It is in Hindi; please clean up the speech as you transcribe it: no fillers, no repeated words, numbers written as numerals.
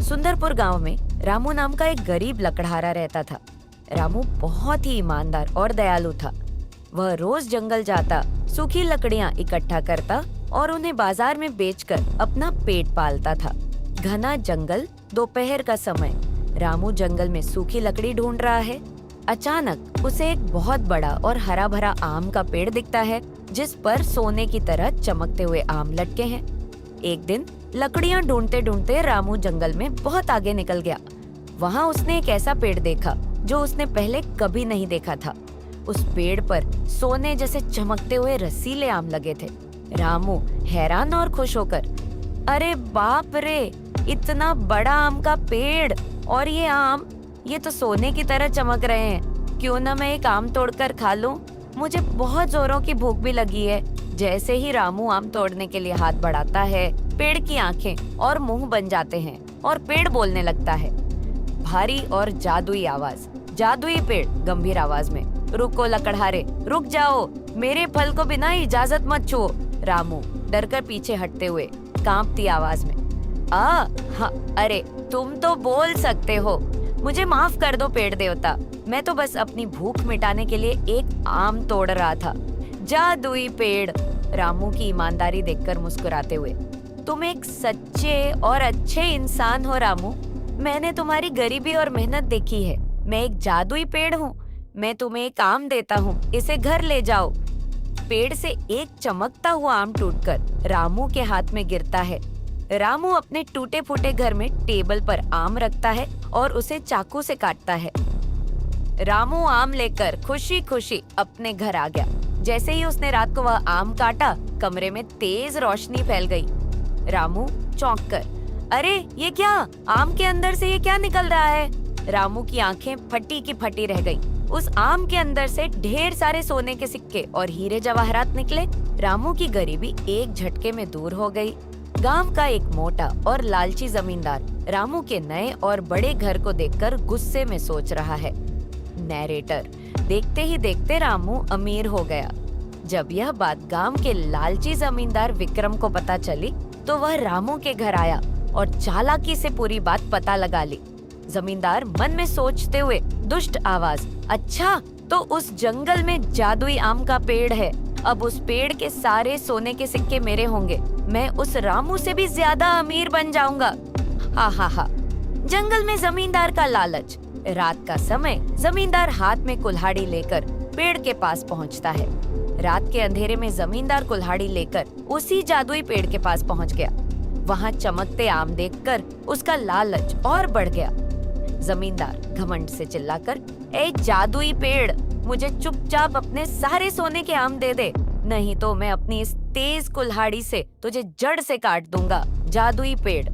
सुंदरपुर गांव में रामू नाम का एक गरीब लकड़हारा रहता था। रामू बहुत ही ईमानदार और दयालु था। वह रोज जंगल जाता, सूखी लकड़ियां इकट्ठा करता और उन्हें बाजार में बेचकर अपना पेट पालता था। घना जंगल, दोपहर का समय। रामू जंगल में सूखी लकड़ी ढूंढ रहा है। अचानक उसे एक बहुत बड़ा और हरा भरा आम का पेड़ दिखता है, जिस पर सोने की तरह चमकते हुए आम लटके हैं। एक दिन लकड़ियां ढूंढते ढूंढते रामू जंगल में बहुत आगे निकल गया। वहाँ उसने एक ऐसा पेड़ देखा जो उसने पहले कभी नहीं देखा था। उस पेड़ पर सोने जैसे चमकते हुए रसीले आम लगे थे। रामू हैरान और खुश होकर, अरे बाप रे, इतना बड़ा आम का पेड़ और ये आम, ये तो सोने की तरह चमक रहे हैं। क्यों ना मैं एक आम तोड़कर खा लूं? मुझे बहुत जोरों की भूख भी लगी है। जैसे ही रामू आम तोड़ने के लिए हाथ बढ़ाता है, पेड़ की आंखें और मुंह बन जाते हैं और पेड़ बोलने लगता है। भारी और जादुई आवाज, जादुई पेड़ गंभीर आवाज में, रुको लकड़हारे, रुक जाओ, मेरे फल को बिना इजाजत मत छुओ। रामू डरकर पीछे हटते हुए कांपती आवाज में, हाँ, अरे तुम तो बोल सकते हो, मुझे माफ कर दो पेड़ देवता, मैं तो बस अपनी भूख मिटाने के लिए एक आम तोड़ रहा था। जादुई पेड़ रामू की ईमानदारी देखकर मुस्कुराते हुए, तुम एक सच्चे और अच्छे इंसान हो रामू। मैंने तुम्हारी गरीबी और मेहनत देखी है। मैं एक जादुई पेड़ हूँ। मैं तुम्हें एक आम देता हूँ, इसे घर ले जाओ। पेड़ से एक चमकता हुआ आम टूटकर रामू के हाथ में गिरता है। रामू अपने टूटे फूटे घर में टेबल पर आम रखता है और उसे चाकू से काटता है। रामू आम लेकर खुशी खुशी अपने घर आ गया। जैसे ही उसने रात को वह आम काटा, कमरे में तेज रोशनी फैल गई। रामू चौंक कर, अरे ये क्या, आम के अंदर से ये क्या निकल रहा है? रामू की आंखें फटी की फटी रह गई। उस आम के अंदर से ढेर सारे सोने के सिक्के और हीरे जवाहरात निकले। रामू की गरीबी एक झटके में दूर हो गई। गांव का एक मोटा और लालची जमींदार रामू के नए और बड़े घर को देखकर गुस्से में सोच रहा है। नैरेटर, देखते ही देखते रामू अमीर हो गया। जब यह बात गांव के लालची जमींदार विक्रम को पता चली, तो वह रामू के घर आया और चालाकी से पूरी बात पता लगा ली। जमींदार मन में सोचते हुए दुष्ट आवाज, अच्छा, तो उस जंगल में जादुई आम का पेड़ है। अब उस पेड़ के सारे सोने के सिक्के मेरे होंगे। मैं उस रामू से भी ज्यादा अमीर बन जाऊंगा। हा हा हा। जंगल में जमींदार का लालच। रात का समय, जमींदार हाथ में कुल्हाड़ी लेकर पेड़ के पास पहुंचता है। रात के अंधेरे में जमींदार कुल्हाड़ी लेकर उसी जादुई पेड़ के पास पहुंच गया। वहां चमकते आम देखकर उसका लालच और बढ़ गया। जमींदार घमंड से चिल्लाकर, ए जादुई पेड़, मुझे चुपचाप अपने सारे सोने के आम दे दे, नहीं तो मैं अपनी इस तेज कुल्हाड़ी से तुझे जड़ से काट दूंगा। जादुई पेड़